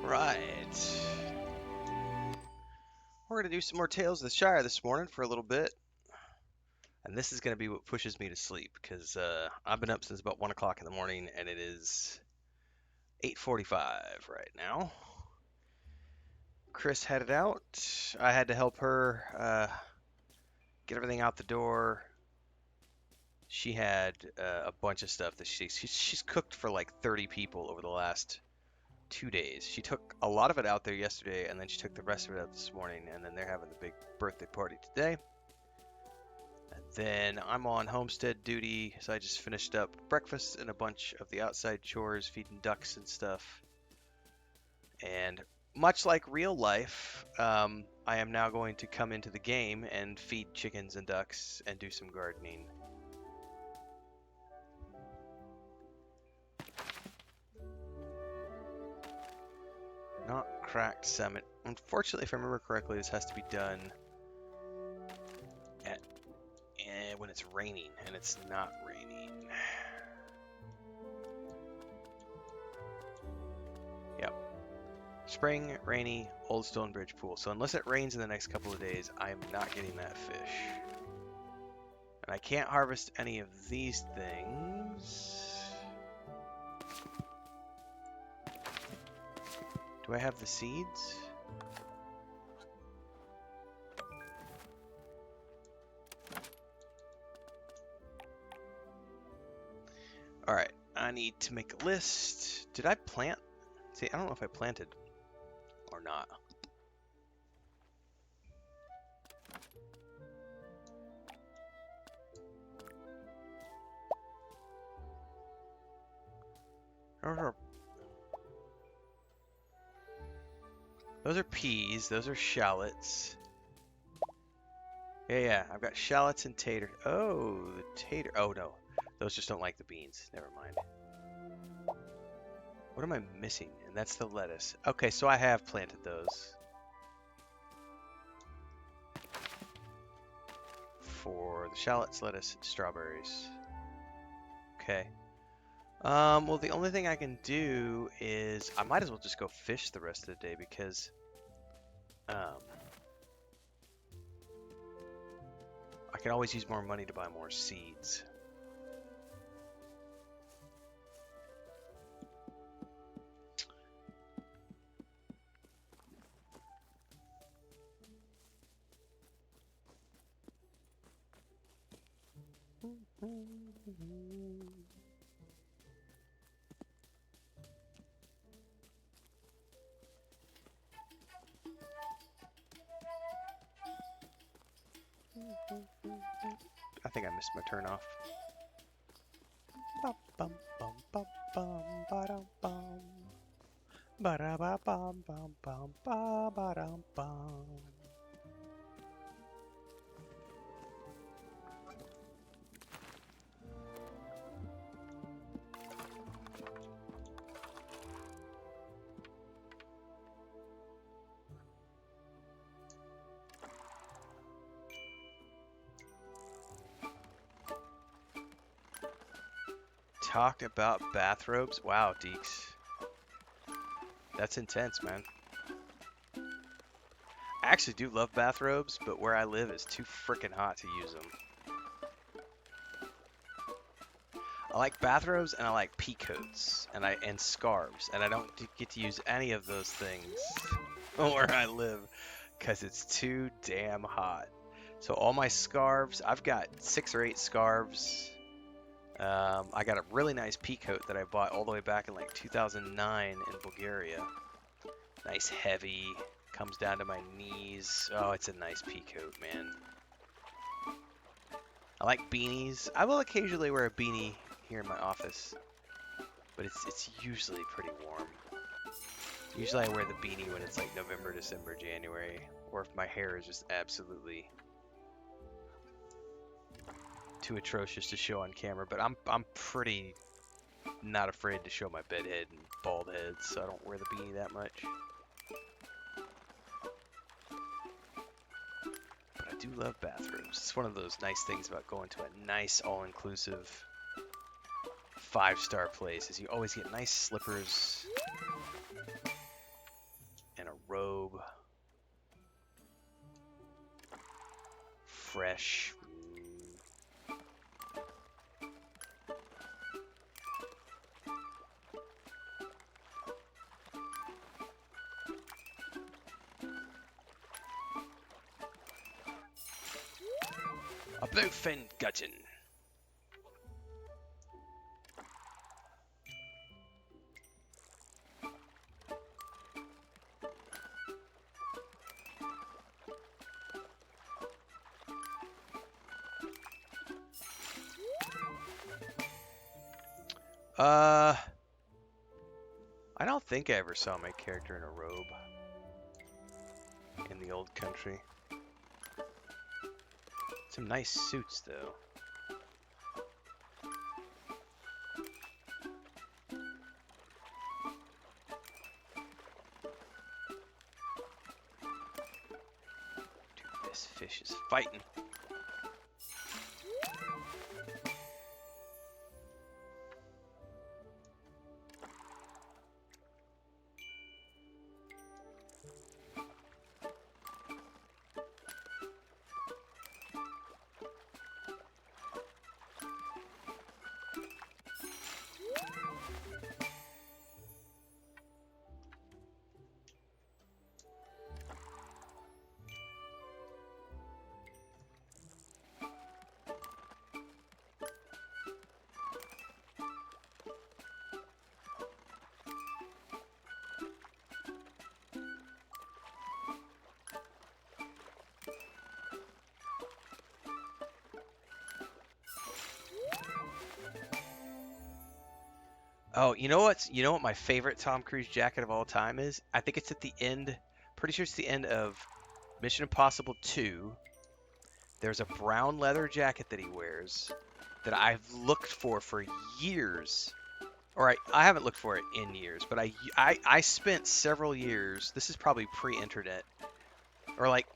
Right. We're going to do some more Tales of the Shire this morning for a little bit. And this is going to be what pushes me to sleep because I've been up since about 1 o'clock in the morning and it is 8:45 right now. Chris headed out. I had to help her get everything out the door. She had a bunch of stuff that she's cooked for like 30 people over the last 2 days. She took a lot of it out there yesterday, and then she took the rest of it out this morning, and then they're having the big birthday party today. And then I'm on homestead duty, so I just finished up breakfast and a bunch of the outside chores, feeding ducks and stuff. And much like real life, I am now going to come into the game and feed chickens and ducks and do some gardening. Not cracked salmon. Unfortunately, if I remember correctly, this has to be done at when it's raining, and it's not raining. Yep. Spring, rainy, old stone bridge pool. So unless it rains in the next couple of days, I am not getting that fish. And I can't harvest any of these things. Do I have the seeds? Alright, I need to make a list. Did I plant? See, I don't know if I planted or not. Those are peas. Those are shallots. Yeah, I've got shallots and tater. Oh, the tater. Oh, no. Those just don't like the beans. Never mind. What am I missing? And that's the lettuce. Okay, so I have planted those. For the shallots, lettuce, and strawberries. Okay. Well, the only thing I can do is I might as well just go fish the rest of the day because I can always use more money to buy more seeds. I think I missed my turn off. Bum bum bum bum ba-dum bum. Ba-da-ba-bum bum bum ba-ba-dum bum. Talked about bathrobes? Wow, Deeks. That's intense, man. I actually do love bathrobes, but where I live is too freaking hot to use them. I like bathrobes and I like pea coats and scarves, and I don't get to use any of those things where I live because it's too damn hot. So all my scarves, I've got 6 or 8 scarves. I got a really nice pea coat that I bought all the way back in like 2009 in Bulgaria. Nice heavy, comes down to my knees. Oh, it's a nice pea coat, man. I like beanies. I will occasionally wear a beanie here in my office, but it's usually pretty warm. Usually I wear the beanie when it's like November, December, January, or if my hair is just absolutely too atrocious to show on camera. But I'm pretty not afraid to show my bed head and bald head, so I don't wear the beanie that much. But I do love bathrooms. It's one of those nice things about going to a nice all-inclusive 5-star place is you always get nice slippers. and a robe. Fresh. A bluefin gudgeon. I don't think I ever saw my character in a robe in the old country. Some nice suits, though. Dude, this fish is fighting. Oh, you know what my favorite Tom Cruise jacket of all time is? I think it's at the end. Pretty sure it's the end of Mission Impossible 2. There's a brown leather jacket that he wears that I've looked for years. Or I haven't looked for it in years, but I spent several years. This is probably pre-internet, or like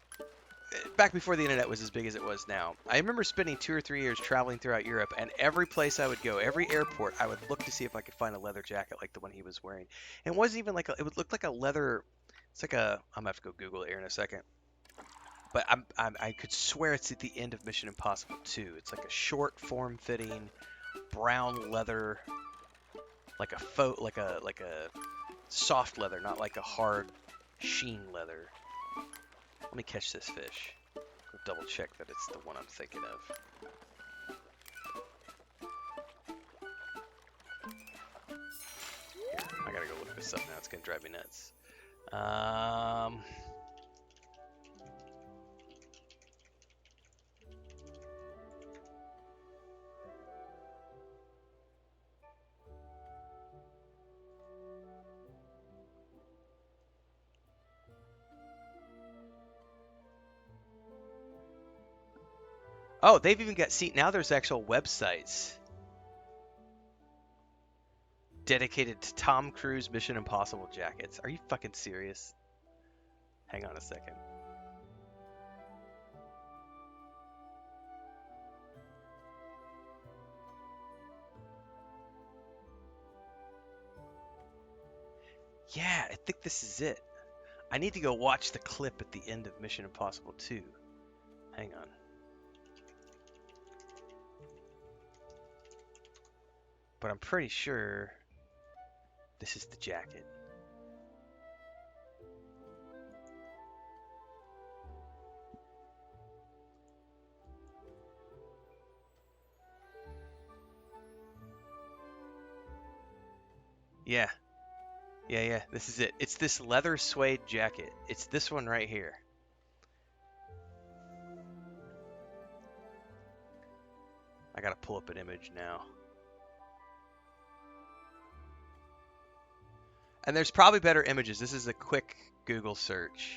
back before the internet was as big as it was now. I remember spending 2 or 3 years traveling throughout Europe, and every place I would go, every airport, I would look to see if I could find a leather jacket like the one he was wearing. And it wasn't even like it would look like a leather. It's like a. I'm gonna have to go Google it here in a second. But I could swear it's at the end of Mission Impossible 2. It's like a short, form-fitting, brown leather, like a soft leather, not like a hard sheen leather. Let me catch this fish. Go double check that it's the one I'm thinking of. Here, I gotta go look this up now. It's gonna drive me nuts. Oh, they've even got, see, now there's actual websites dedicated to Tom Cruise Mission Impossible jackets. Are you fucking serious? Hang on a second. Yeah, I think this is it. I need to go watch the clip at the end of Mission Impossible 2. Hang on. But I'm pretty sure this is the jacket. Yeah. Yeah, this is it. It's this leather suede jacket. It's this one right here. I gotta pull up an image now. And there's probably better images. This is a quick Google search,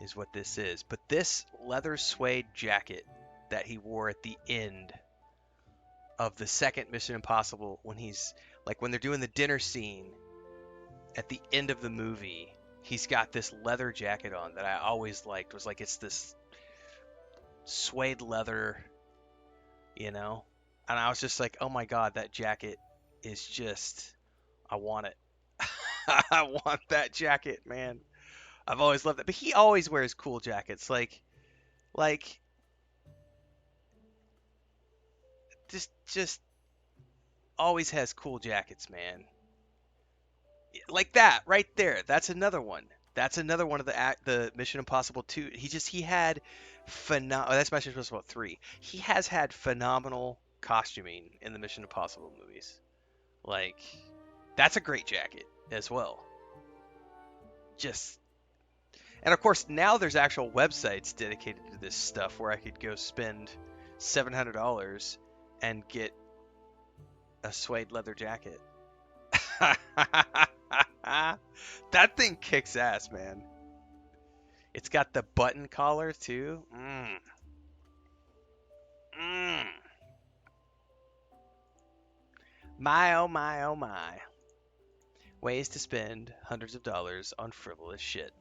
is what this is. But this leather suede jacket that he wore at the end of the second Mission Impossible, when he's like when they're doing the dinner scene at the end of the movie, he's got this leather jacket on that I always liked. It was like it's this suede leather, And I was just like, oh my God, that jacket is just, I want it. I want that jacket, man. I've always loved that. But he always wears cool jackets. Like just always has cool jackets, man. Like that right there. That's another one. That's another one of the Mission Impossible 2. He had that's Mission Impossible 3. He has had phenomenal costuming in the Mission Impossible movies. Like that's a great jacket as well. Just and of course now there's actual websites dedicated to this stuff where I could go spend $700 and get a suede leather jacket. That thing kicks ass, man. It's got the button collar too. Mm. My oh my oh my. Ways to spend hundreds of dollars on frivolous shit.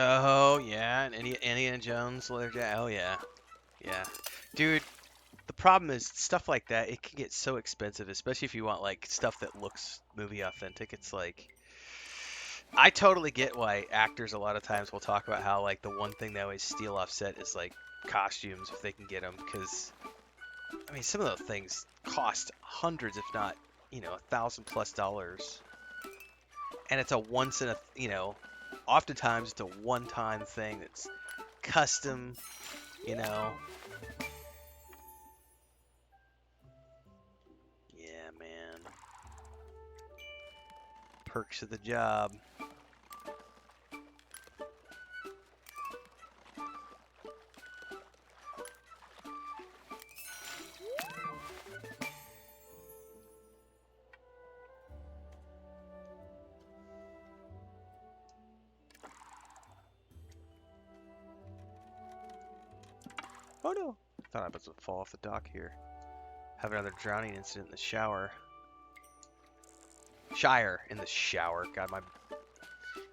Oh yeah, and Indiana Jones leather jacket. Oh yeah, yeah, dude. The problem is stuff like that. It can get so expensive, especially if you want like stuff that looks movie authentic. It's like I totally get why actors a lot of times will talk about how like the one thing they always steal off set is like costumes if they can get them, because I mean some of those things cost hundreds, if not $1,000+ and it's a once in a oftentimes it's a one-time thing that's custom, you know. Yeah, man. Perks of the job. Oh no! Thought I was about to fall off the dock here. Have another drowning incident in the shower. Shire in the shower. God,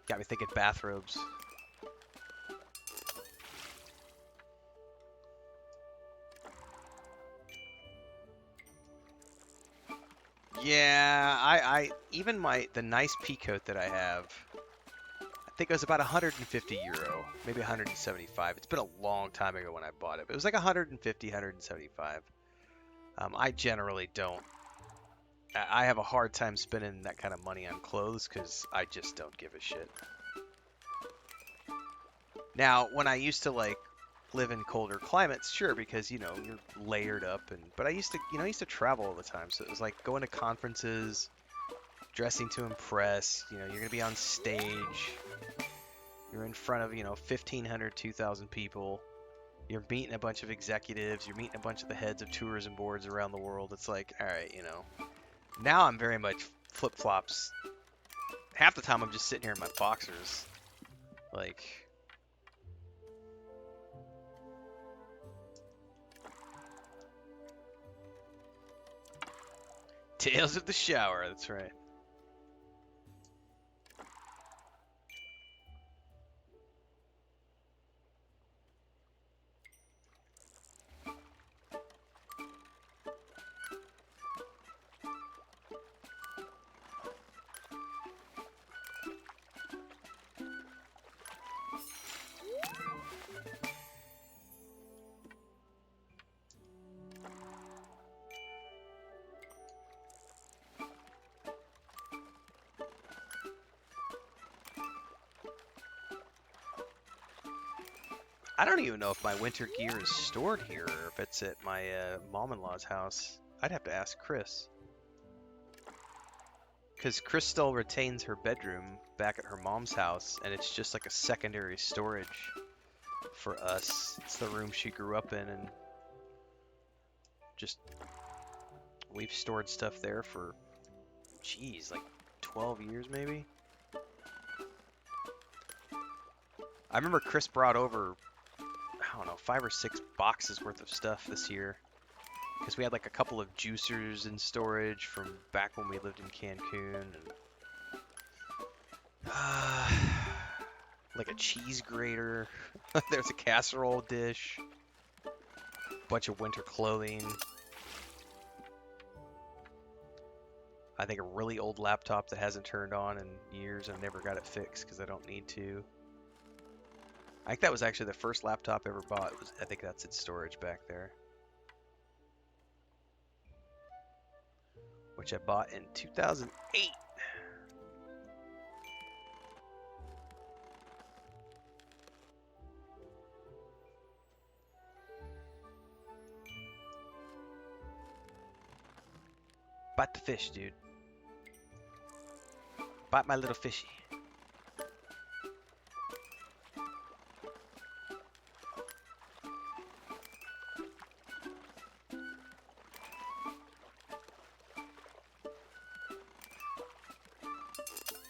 got me thinking bathrobes. Yeah, I even the nice pea coat that I have, I think it was about 150 euro, maybe 175. It's been a long time ago when I bought it, but it was like 150, 175. I generally don't. I have a hard time spending that kind of money on clothes because I just don't give a shit. Now, when I used to like live in colder climates, sure, because you're layered up, but I used to travel all the time, so it was like going to conferences, dressing to impress. You're gonna be on stage. You're in front of 1,500, 2,000 people. You're meeting a bunch of executives. You're meeting a bunch of the heads of tourism boards around the world. It's like, all right, Now I'm very much flip-flops. Half the time I'm just sitting here in my boxers. Like, Tales of the Shower, that's right. I don't even know if my winter gear is stored here or if it's at my mom-in-law's house. I'd have to ask Chris. Because Chris still retains her bedroom back at her mom's house, and it's just like a secondary storage for us. It's the room she grew up in, and just we've stored stuff there for, geez, like 12 years maybe? I remember Chris brought over, I don't know, 5 or 6 boxes worth of stuff this year. Because we had like a couple of juicers in storage from back when we lived in Cancun. And, like a cheese grater. There's a casserole dish. Bunch of winter clothing. I think a really old laptop that hasn't turned on in years and never got it fixed because I don't need to. I think that was actually the first laptop I ever bought. I think that's in storage back there. Which I bought in 2008. Bite the fish, dude. Bite my little fishy.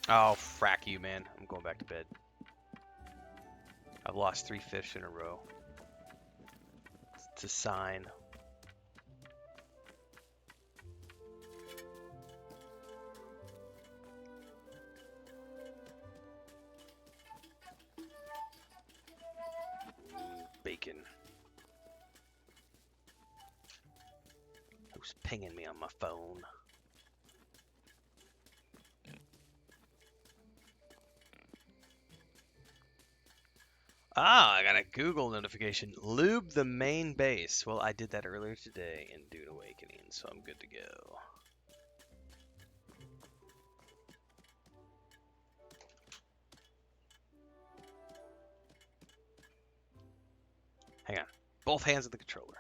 Oh, frack you, man. I'm going back to bed. I've lost 3 fish in a row. It's a sign. Bacon. Who's pinging me on my phone? Ah, I got a Google notification. Lube the main base. Well, I did that earlier today in Dune Awakening, so I'm good to go. Hang on. Both hands of the controller.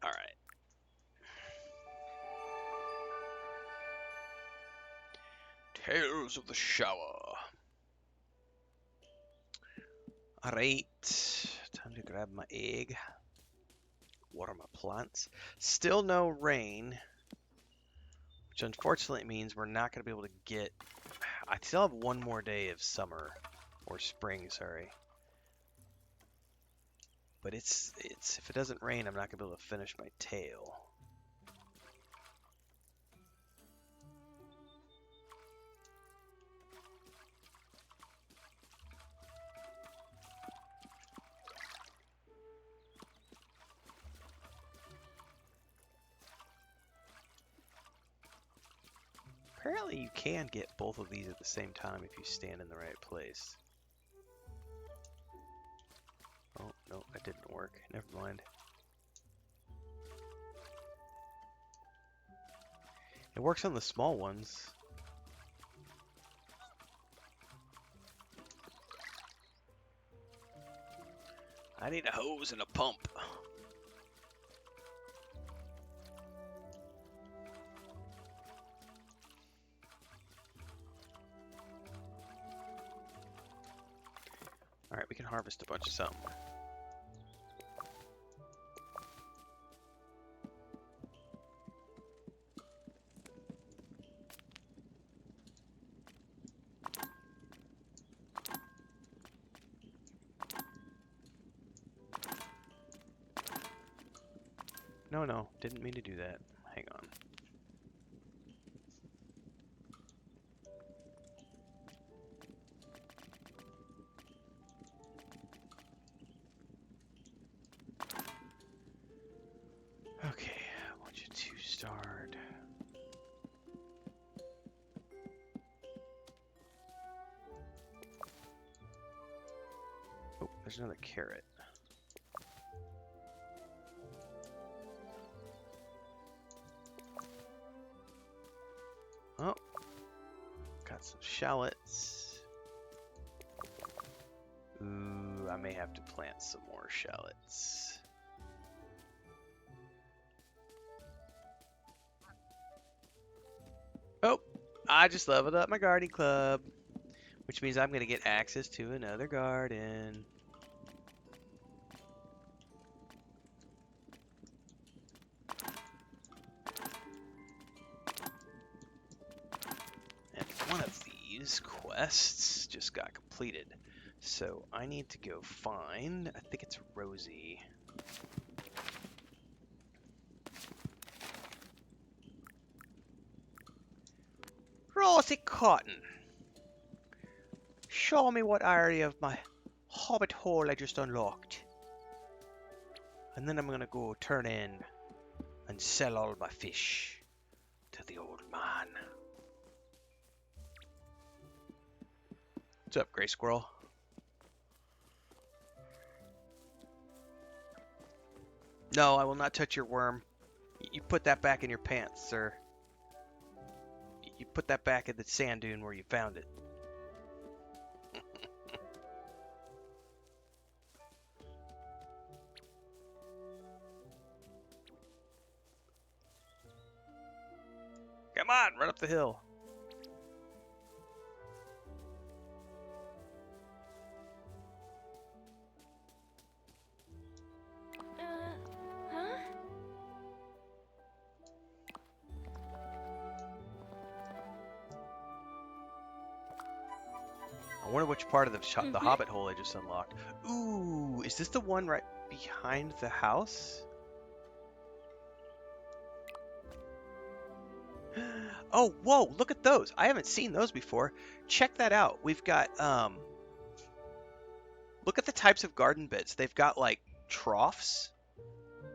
All right. Tales of the Shower. Alright, time to grab my egg, water my plants. Still no rain, which unfortunately means we're not going to be able to get... I still have one more day of summer, or spring, sorry. But it's if it doesn't rain, I'm not going to be able to finish my tail. Apparently you can get both of these at the same time if you stand in the right place. Oh, no, that didn't work. Never mind. It works on the small ones. I need a hose and a pump. Alright, we can harvest a bunch of something. No, didn't mean to do that. Hang on. Okay, I want you to start. Oh, there's another carrot. Oh, got some shallots. Ooh, I may have to plant some more shallots. Oh, I just leveled up my gardening club, which means I'm going to get access to another garden. And one of these quests just got completed. So I need to go find, I think it's Rosie. Rosie Cotton. Show me what area of my hobbit hole I just unlocked. And then I'm gonna go turn in and sell all my fish to the old man. What's up, Gray Squirrel? No, I will not touch your worm. You put that back in your pants, sir. You put that back in the sand dune where you found it. Come on, run up the hill. Huh? I wonder which part of the hobbit hole I just unlocked. Ooh, is this the one right behind the house? Oh, whoa, look at those. I haven't seen those before. Check that out. We've got, look at the types of garden beds. They've got, like, troughs.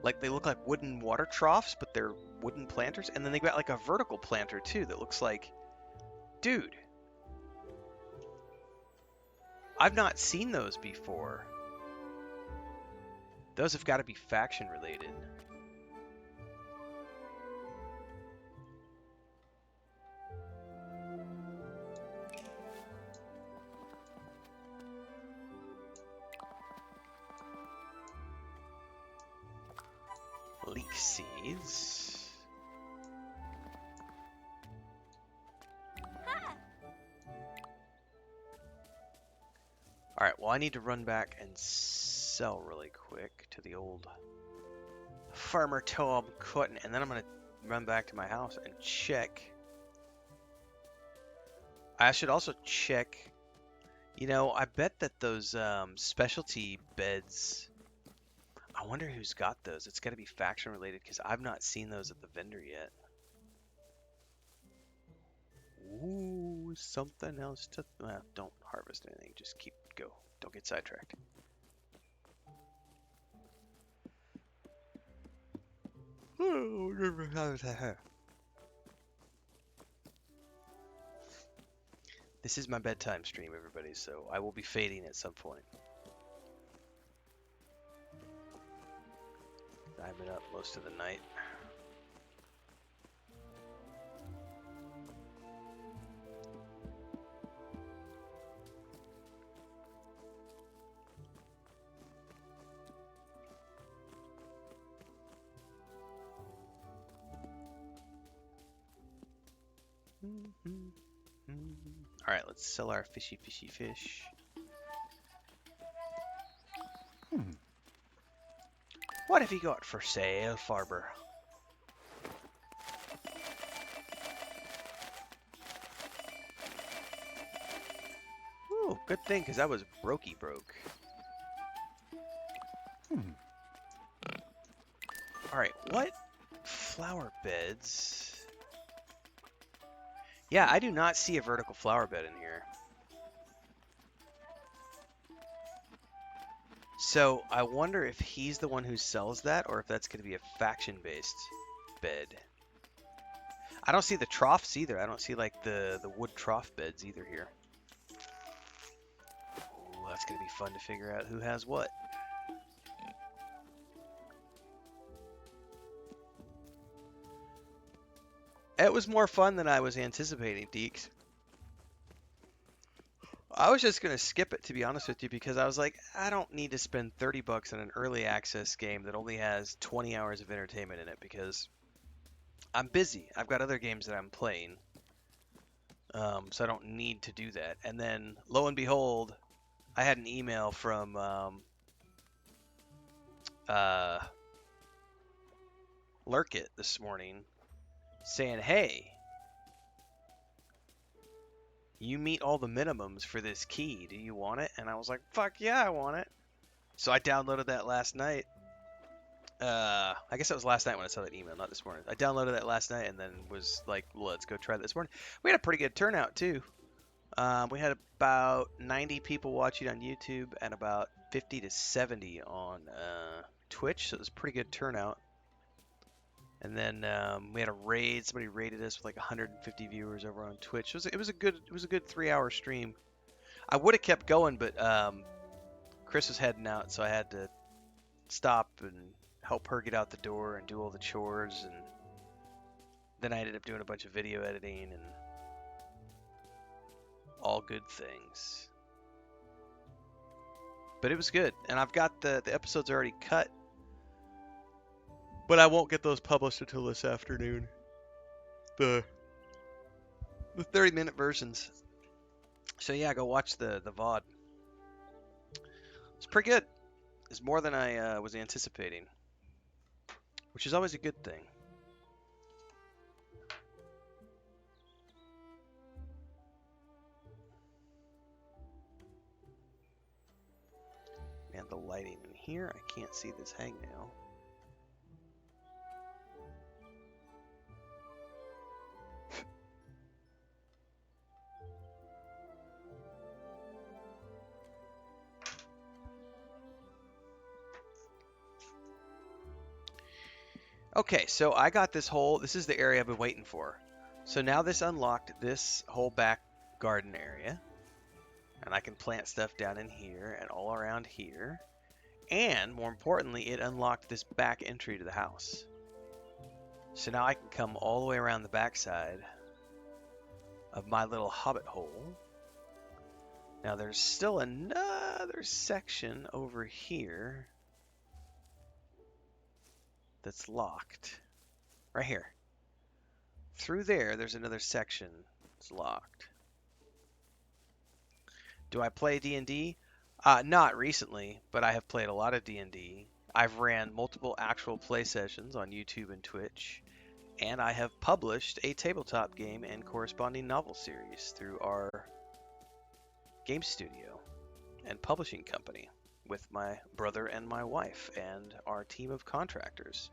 Like, they look like wooden water troughs, but they're wooden planters. And then they've got, like, a vertical planter, too, that looks like... Dude. I've not seen those before. Those have got to be faction related. Leek seeds. Alright, well I need to run back and sell really quick to the old Farmer Tom Cotton, and then I'm going to run back to my house and check. I should also check, you know, I bet that those specialty beds, I wonder who's got those. It's got to be faction related because I've not seen those at the vendor yet. Ooh, something else to... don't harvest anything. Just go. Don't get sidetracked. This is my bedtime stream, everybody, so I will be fading at some point. I've been up most of the night. Alright, let's sell our fishy fish. What have you got for sale, Farber? Ooh, good thing, because I was broke. All right, what flower beds? Yeah, I do not see a vertical flower bed in here. So I wonder if he's the one who sells that or if that's going to be a faction-based bed. I don't see the troughs either. I don't see like the wood trough beds either here. Ooh, that's going to be fun to figure out who has what. It was more fun than I was anticipating, Deeks. I was just going to skip it, to be honest with you, because I was like, I don't need to spend 30 bucks on an early access game that only has 20 hours of entertainment in it because I'm busy. I've got other games that I'm playing, so I don't need to do that. And then, lo and behold, I had an email from uh, Lurkit this morning saying, hey, you meet all the minimums for this key. Do you want it? And I was like, fuck yeah, I want it. So I downloaded that last night. I guess that was last night when I saw that email, not this morning. I downloaded that last night and then was like, let's go try that this morning. We had a pretty good turnout too. We had about 90 people watching on YouTube and about 50 to 70 on Twitch, so it was a pretty good turnout. And then we had a raid. Somebody raided us with like 150 viewers over on Twitch. It was a good 3-hour stream. I would have kept going, but Chris was heading out, so I had to stop and help her get out the door and do all the chores. And then I ended up doing a bunch of video editing and all good things. But it was good, and I've got the episodes already cut, but I won't get those published until this afternoon. The 30-minute versions. So yeah, go watch the VOD. It's pretty good. It's more than I was anticipating, which is always a good thing. And the lighting in here, I can't see this hangnail. Okay, so I got this is the area I've been waiting for. So now this unlocked this whole back garden area. And I can plant stuff down in here and all around here. And more importantly, it unlocked this back entry to the house. So now I can come all the way around the backside of my little hobbit hole. Now there's still another section over here that's locked. Right here. Through there's another section that's locked. Do I play D&D? Not recently, but I have played a lot of D&D. I've ran multiple actual play sessions on YouTube and Twitch, and I have published a tabletop game and corresponding novel series through our game studio and publishing company with my brother and my wife and our team of contractors.